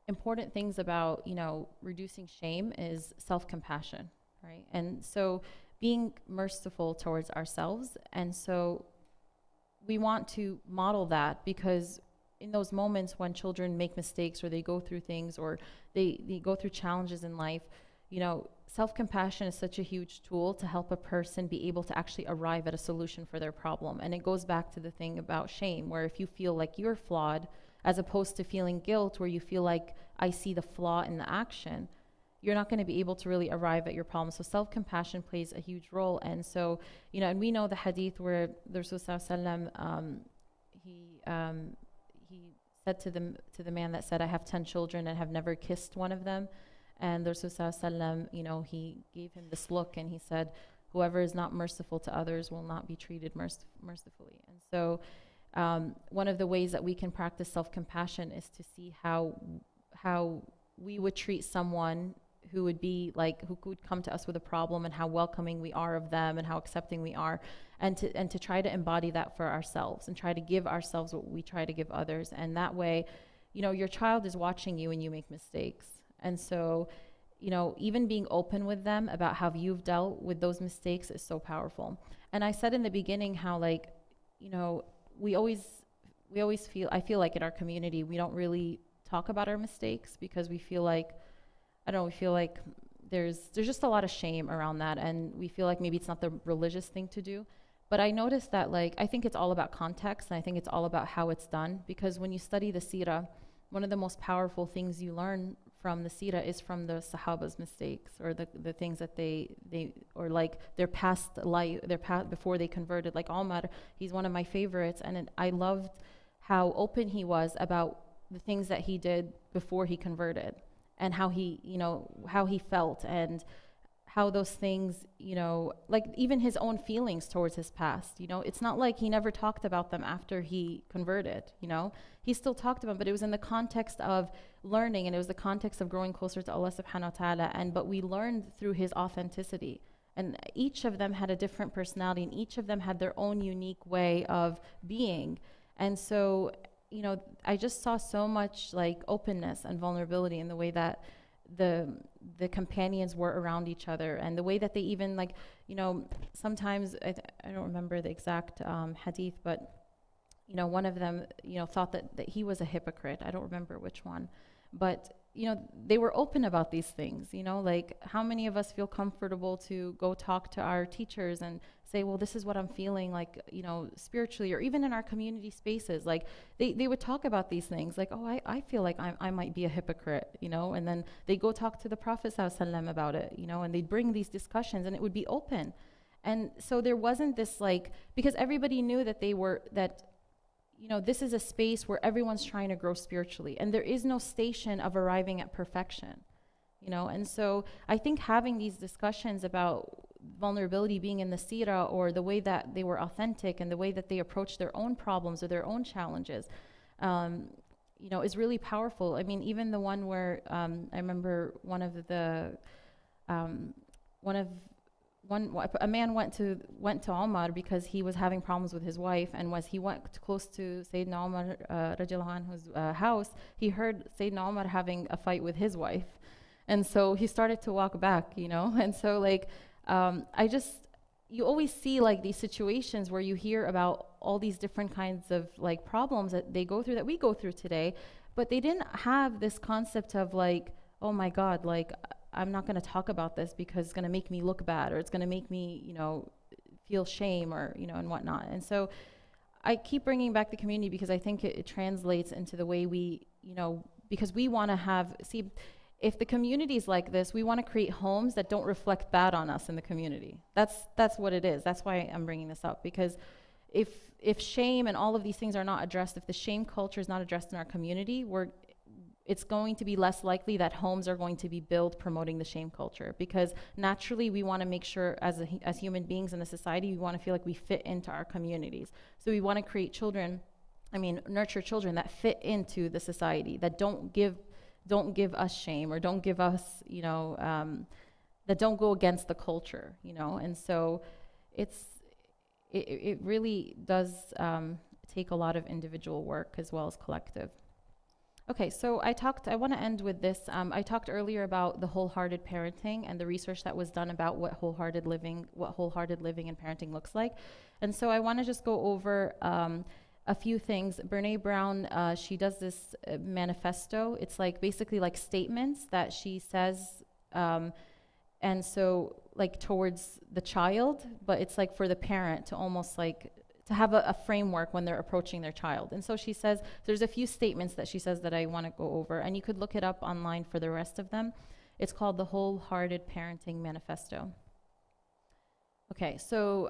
S1: important things about, reducing shame is self-compassion, right? And so being merciful towards ourselves. And so we want to model that, because in those moments when children make mistakes or they go through things or they go through challenges in life, self-compassion is such a huge tool to help a person be able to actually arrive at a solution for their problem. And it goes back to the thing about shame, where if you feel like you're flawed, as opposed to feeling guilt, where you feel like I see the flaw in the action, you're not going to be able to really arrive at your problem. So self-compassion plays a huge role. And so, and we know the hadith where the Rasul sallallahu alaihi wasallam, he said to the man that said, I have 10 children and have never kissed one of them. And the Rasul sallallahu alaihi wasallam, he gave him this look and he said, whoever is not merciful to others will not be treated mercifully. And so one of the ways that we can practice self-compassion is to see how we would treat someone who would be who would come to us with a problem, and how welcoming we are of them and how accepting we are, and to try to embody that for ourselves and try to give ourselves what we try to give others. And that way, your child is watching you when you make mistakes. And so, even being open with them about how you've dealt with those mistakes is so powerful. And I said in the beginning how we always feel, I feel like in our community, we don't really talk about our mistakes because we feel like, we feel like there's just a lot of shame around that, and we feel like maybe it's not the religious thing to do. But I noticed that I think it's all about context, and I think it's all about how it's done, because when you study the seerah, one of the most powerful things you learn from the seerah is from the Sahaba's mistakes, or the things that they or their past life, before they converted. Like Omar, he's one of my favorites, and I loved how open he was about the things that he did before he converted, and how he felt, and how those things, even his own feelings towards his past, it's not like he never talked about them after he converted, he still talked about them, but it was in the context of learning, and it was the context of growing closer to Allah subhanahu wa ta'ala, but we learned through his authenticity. And each of them had a different personality, and each of them had their own unique way of being. And so, you know, I just saw so much like openness and vulnerability in the way that the the companions were around each other, and the way that they even like, you know, sometimes I don't remember the exact hadith, but you know, one of them, you know, thought that he was a hypocrite. I don't remember which one, but you know, they were open about these things. You know, like how many of us feel comfortable to go talk to our teachers and say, well, this is what I'm feeling, like, you know, spiritually, or even in our community spaces. Like they would talk about these things, like, oh, I feel like I might be a hypocrite, you know, and then they go talk to the Prophet ﷺ about it, you know, and they'd bring these discussions, and it would be open. And so there wasn't this like, because everybody knew that you know, this is a space where everyone's trying to grow spiritually, and there is no station of arriving at perfection, you know. And so I think having these discussions about vulnerability being in the seerah, or the way that they were authentic and the way that they approached their own problems or their own challenges, you know, is really powerful. I mean, even the one where I remember a man went to Omar because he was having problems with his wife, and as he went close to Sayyidina Omar radiallahu anhu's house, he heard Sayyidina Omar having a fight with his wife, and so he started to walk back, you know. And so like you always see like these situations where you hear about all these different kinds of like problems that they go through, that we go through today, but they didn't have this concept of like, oh my God, like I'm not going to talk about this because it's going to make me look bad, or it's going to make me, you know, feel shame, or, you know, and whatnot. And so I keep bringing back the community because I think it translates into the way we, you know, because we want to see, if the community is like this, we want to create homes that don't reflect bad on us in the community. That's what it is. That's why I'm bringing this up, because if shame and all of these things are not addressed, if the shame culture is not addressed in our community, it's going to be less likely that homes are going to be built promoting the shame culture, because naturally we want to make sure as human beings in a society, we want to feel like we fit into our communities. So we want to create nurture children that fit into the society, that don't give us shame, or don't give us, you know, that don't go against the culture, you know. And so it really does take a lot of individual work as well as collective. Okay, so I want to end with this. I talked earlier about the wholehearted parenting and the research that was done about what wholehearted living and parenting looks like. And so I want to just go over a few things. Brene Brown, she does this manifesto. It's like basically like statements that she says, and so like towards the child, but it's like for the parent to almost like to have a framework when they're approaching their child. And so she says, there's a few statements that she says that I want to go over, and you could look it up online for the rest of them. It's called the Wholehearted Parenting Manifesto. Okay, so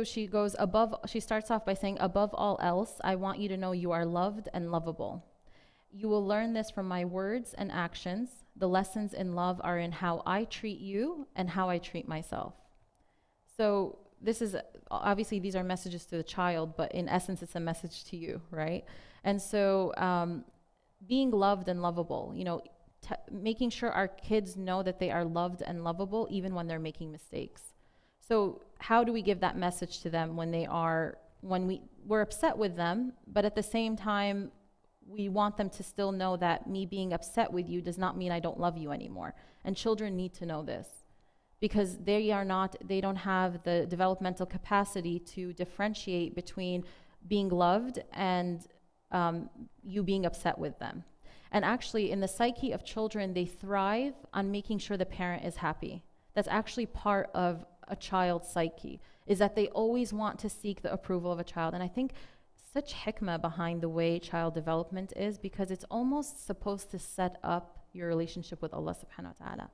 S1: she starts off by saying, above all else, I want you to know you are loved and lovable. You will learn this from my words and actions. The lessons in love are in how I treat you and how I treat myself. So this is, obviously these are messages to the child, but in essence it's a message to you, right? And so being loved and lovable, you know, making sure our kids know that they are loved and lovable even when they're making mistakes. So how do we give that message to them when we're upset with them, but at the same time we want them to still know that me being upset with you does not mean I don't love you anymore. And children need to know this, because they don't have the developmental capacity to differentiate between being loved and you being upset with them. And actually, in the psyche of children, they thrive on making sure the parent is happy. That's actually part of a child's psyche, is that they always want to seek the approval of a child. And I think such hikmah behind the way child development is, because it's almost supposed to set up your relationship with Allah subhanahu wa ta'ala.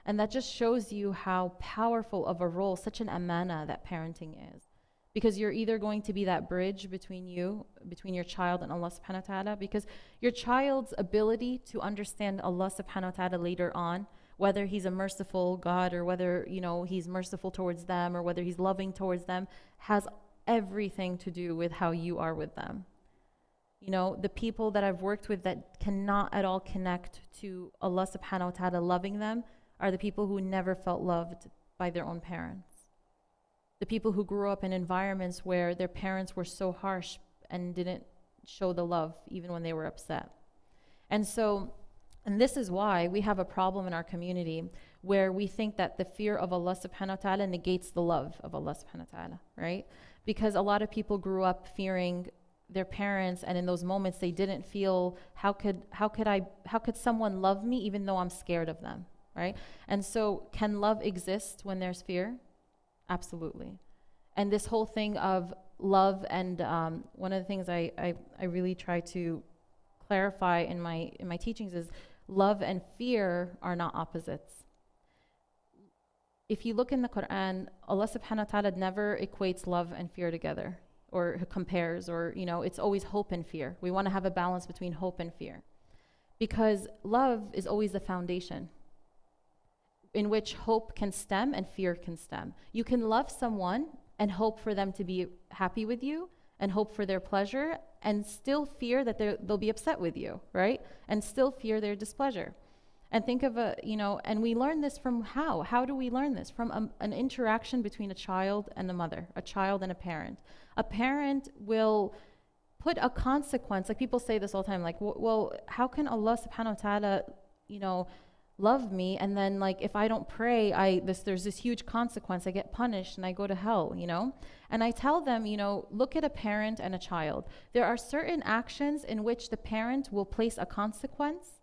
S1: And that just shows you how powerful of a role, such an amana that parenting is. Because you're either going to be that bridge between your child and Allah subhanahu wa ta'ala, because your child's ability to understand Allah subhanahu wa ta'ala later on, whether he's a merciful God or whether, you know, he's merciful towards them or whether he's loving towards them, has everything to do with how you are with them. You know, the people that I've worked with that cannot at all connect to Allah subhanahu wa ta'ala loving them are the people who never felt loved by their own parents. The people who grew up in environments where their parents were so harsh and didn't show the love even when they were upset. And so, and this is why we have a problem in our community where we think that the fear of Allah subhanahu wa ta'ala negates the love of Allah subhanahu wa ta'ala, right? Because a lot of people grew up fearing their parents, and in those moments they didn't feel, how could someone love me even though I'm scared of them, right? And so can love exist when there's fear? Absolutely. And this whole thing of love, and one of the things I really try to clarify in my teachings is love and fear are not opposites. If you look in the Quran, Allah subhanahu wa ta'ala never equates love and fear together or compares, or, you know, it's always hope and fear. We want to have a balance between hope and fear, because love is always the foundation in which hope can stem and fear can stem. You can love someone and hope for them to be happy with you and hope for their pleasure, and still fear that they'll be upset with you, right? And still fear their displeasure. And think of and we learn this from how? How do we learn this? From an interaction between a child and a mother, a child and a parent. A parent will put a consequence, like people say this all the time, like, well, how can Allah subhanahu wa ta'ala, love me, and then, like, if I don't pray, there's this huge consequence, I get punished and I go to hell, And I tell them, look at a parent and a child. There are certain actions in which the parent will place a consequence,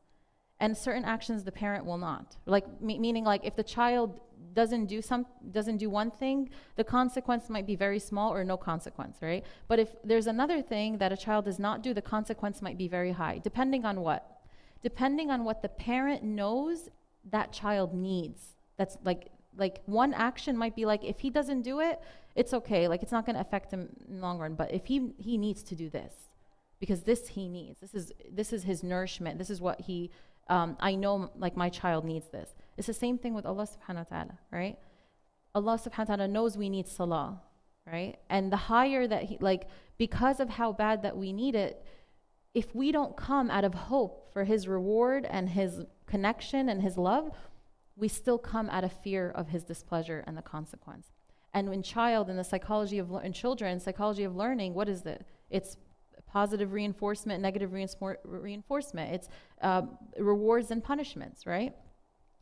S1: and certain actions the parent will not. Like, meaning, like, if the child doesn't do one thing, the consequence might be very small or no consequence, right? But if there's another thing that a child does not do, the consequence might be very high, depending on what? Depending on what the parent knows that child needs. That's like one action might be like, if he doesn't do it, it's okay. Like, it's not going to affect him in the long run. But if he needs to do this, because this he needs. This is his nourishment. This is what he. I know, like, my child needs this. It's the same thing with Allah subhanahu wa ta'ala, right? Allah subhanahu wa ta'ala knows we need salah, right? And the higher that because of how bad that we need it, if we don't come out of hope for his reward and his connection and his love, we still come out of fear of his displeasure and the consequence. And in children, psychology of learning, what is it? It's positive reinforcement, negative reinforcement. It's rewards and punishments, right?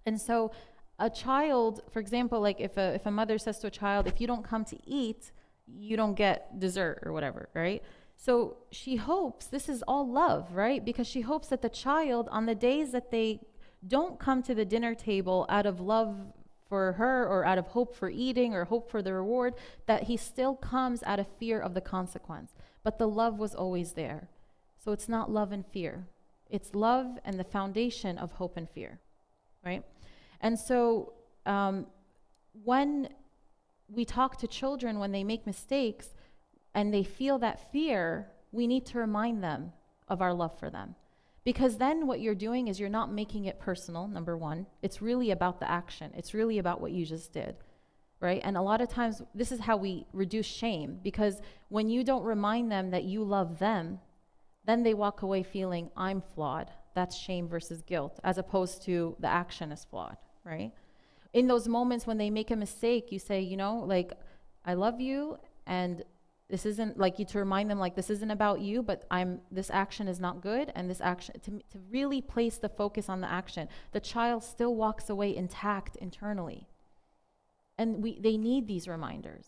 S1: And so a child, for example, like if a mother says to a child, if you don't come to eat, you don't get dessert or whatever, right? So she hopes, this is all love, right? Because she hopes that the child, on the days that they don't come to the dinner table out of love for her or out of hope for eating or hope for the reward, that he still comes out of fear of the consequence. But the love was always there. So it's not love and fear. It's love and the foundation of hope and fear, right? And so when we talk to children when they make mistakes and they feel that fear, we need to remind them of our love for them. Because then what you're doing is you're not making it personal, number one. It's really about the action. It's really about what you just did, right? And a lot of times, this is how we reduce shame, because when you don't remind them that you love them, then they walk away feeling, I'm flawed. That's shame versus guilt, as opposed to the action is flawed, right? In those moments when they make a mistake, you say, I love you, and this isn't, you to remind them, this isn't about you, but this action is not good, and this action, to really place the focus on the action. The child still walks away intact internally. And they need these reminders,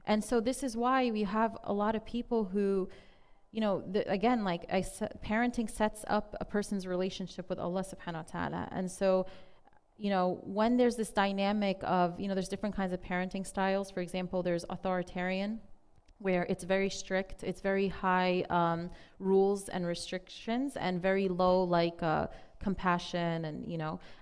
S1: And so this is why we have a lot of people who, parenting sets up a person's relationship with Allah subhanahu wa ta'ala. And so, when there's this dynamic of, there's different kinds of parenting styles. For example, there's authoritarian, where it's very strict, it's very high rules and restrictions, and very low compassion,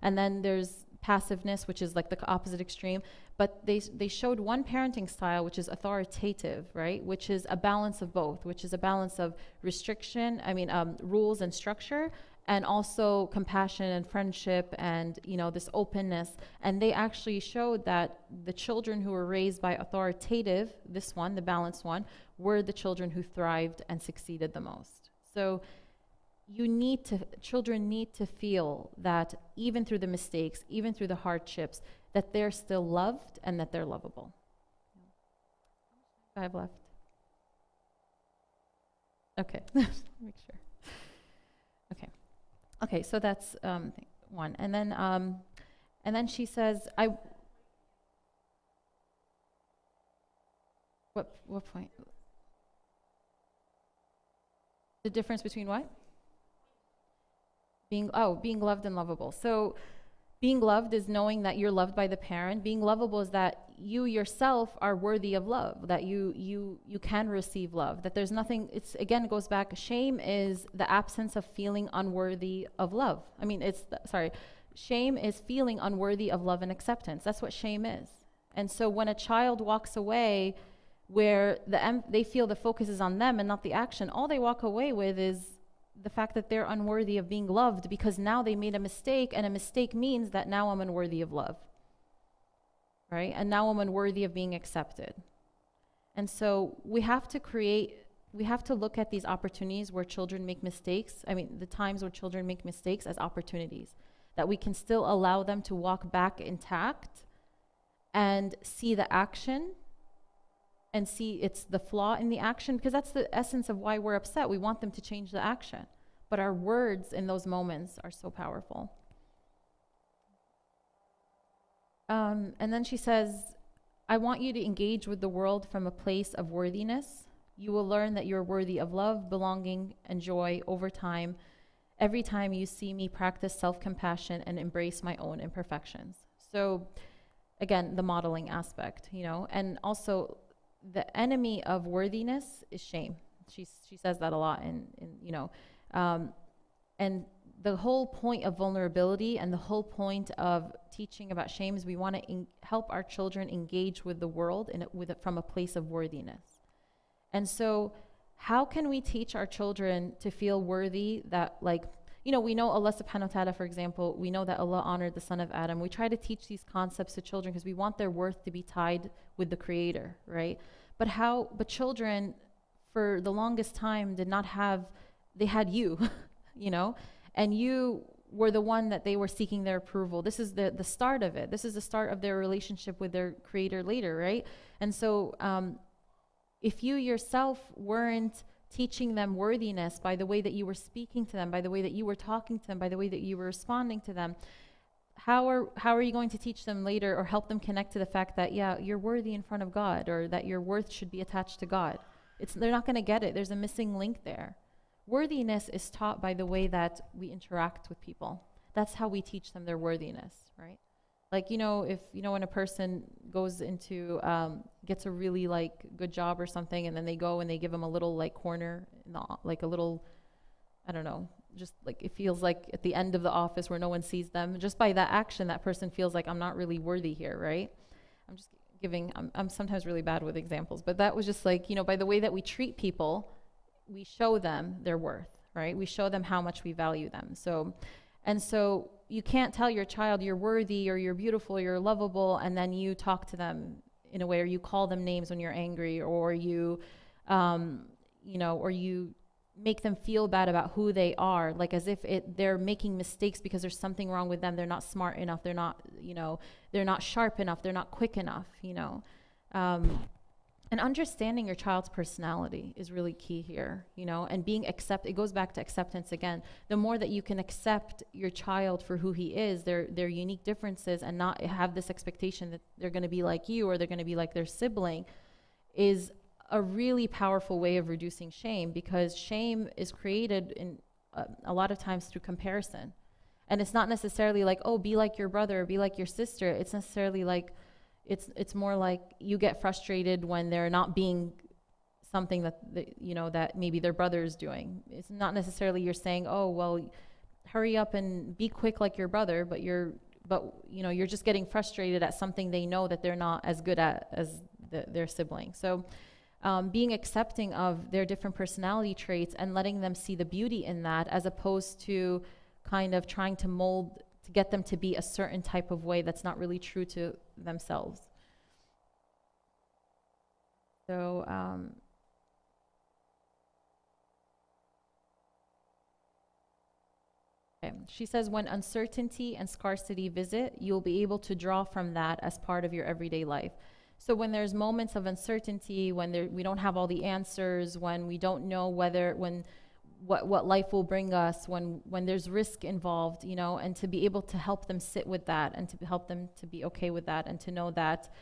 S1: and then there's passiveness, which is the opposite extreme. But they showed one parenting style which is authoritative, right? Which is a balance of both, which is a balance of rules and structure, and also compassion and friendship and this openness. And they actually showed that the children who were raised by authoritative, this one, the balanced one, were the children who thrived and succeeded the most. So children need to feel that even through the mistakes, even through the hardships, that they're still loved and that they're lovable. 5 left. Okay, make sure. Okay, okay, so that's one, and then she says, what point? The difference between what? Being loved and lovable. So being loved is knowing that you're loved by the parent. Being lovable is that you yourself are worthy of love, that you can receive love, that there's nothing, it's again, it goes back, shame is the absence of feeling unworthy of love. I mean, shame is feeling unworthy of love and acceptance. That's what shame is. And so when a child walks away where they feel the focus is on them and not the action, all they walk away with is the fact that they're unworthy of being loved because now they made a mistake, and a mistake means that now I'm unworthy of love, right? And now I'm unworthy of being accepted. And so we have to look at these opportunities where children make mistakes. I mean, the times where children make mistakes as opportunities, that we can still allow them to walk back intact and see the action and see it's the flaw in the action, because that's the essence of why we're upset. We want them to change the action. But our words in those moments are so powerful. And then she says, I want you to engage with the world from a place of worthiness. You will learn that you're worthy of love, belonging, and joy over time, every time you see me practice self-compassion and embrace my own imperfections. So again, the modeling aspect, and also the enemy of worthiness is shame. She says that a lot, and the whole point of vulnerability and the whole point of teaching about shame is we want to help our children engage with the world from a place of worthiness. And so how can we teach our children to feel worthy that, we know Allah subhanahu wa ta'ala, for example, we know that Allah honored the son of Adam. We try to teach these concepts to children because we want their worth to be tied with the Creator, right? But children, for the longest time, they had you, and you were the one that they were seeking their approval. This is the start of it. This is the start of their relationship with their Creator later, right? And so if you yourself weren't teaching them worthiness by the way that you were speaking to them, by the way that you were talking to them, by the way that you were responding to them, how are you going to teach them later or help them connect to the fact that, yeah, you're worthy in front of God, or that your worth should be attached to God? They're not going to get it. There's a missing link there. Worthiness is taught by the way that we interact with people. That's how we teach them their worthiness, right? When a person goes into, gets a really good job or something, and then they go and they give them a little corner, a little, I don't know, just it feels like at the end of the office where no one sees them. Just by that action, that person feels like I'm not really worthy here, right? I'm sometimes really bad with examples, but that was just by the way that we treat people, we show them their worth, right? We show them how much we value them. So you can't tell your child you're worthy or you're beautiful, you're lovable, and then you talk to them in a way, or you call them names when you're angry, or you make them feel bad about who they are, as if they're making mistakes because there's something wrong with them. They're not smart enough. They're not sharp enough. They're not quick enough, And understanding your child's personality is really key here, and it goes back to acceptance again. The more that you can accept your child for who he is, their unique differences, and not have this expectation that they're going to be like you or they're going to be like their sibling, is a really powerful way of reducing shame, because shame is created in a lot of times through comparison. And it's not necessarily be like your brother or be like your sister. It's necessarily it's more like you get frustrated when they're not being something that that maybe their brother is doing. It's not necessarily you're saying, oh well, hurry up and be quick like your brother, but you're just getting frustrated at something they know that they're not as good at as their sibling. So being accepting of their different personality traits and letting them see the beauty in that, as opposed to kind of trying to mold to get them to be a certain type of way that's not really true to themselves. So okay. She says, when uncertainty and scarcity visit, you'll be able to draw from that as part of your everyday life. So when there's moments of uncertainty, when we don't have all the answers, when we don't know what life will bring us, when there's risk involved, you know, and to be able to help them sit with that, and to help them to be okay with that, and to know that,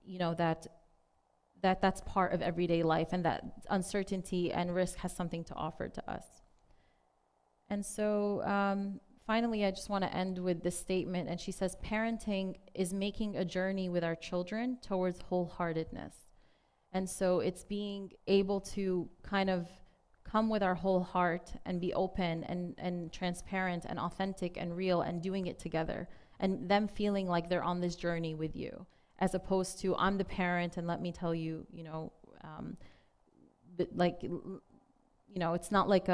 S1: you know, that's part of everyday life, and that uncertainty and risk has something to offer to us. And so finally, I just want to end with this statement, and she says, parenting is making a journey with our children towards wholeheartedness. And so it's being able to kind of come with our whole heart and be open and transparent and authentic and real, and doing it together, and them feeling like they're on this journey with you, as opposed to, I'm the parent and let me tell you, you know, like, you know, it's not like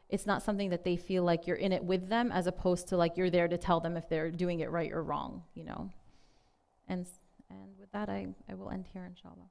S1: it's not something that they feel like you're in it with them, as opposed to like you're there to tell them if they're doing it right or wrong, you know. And with that, I will end here, inshallah.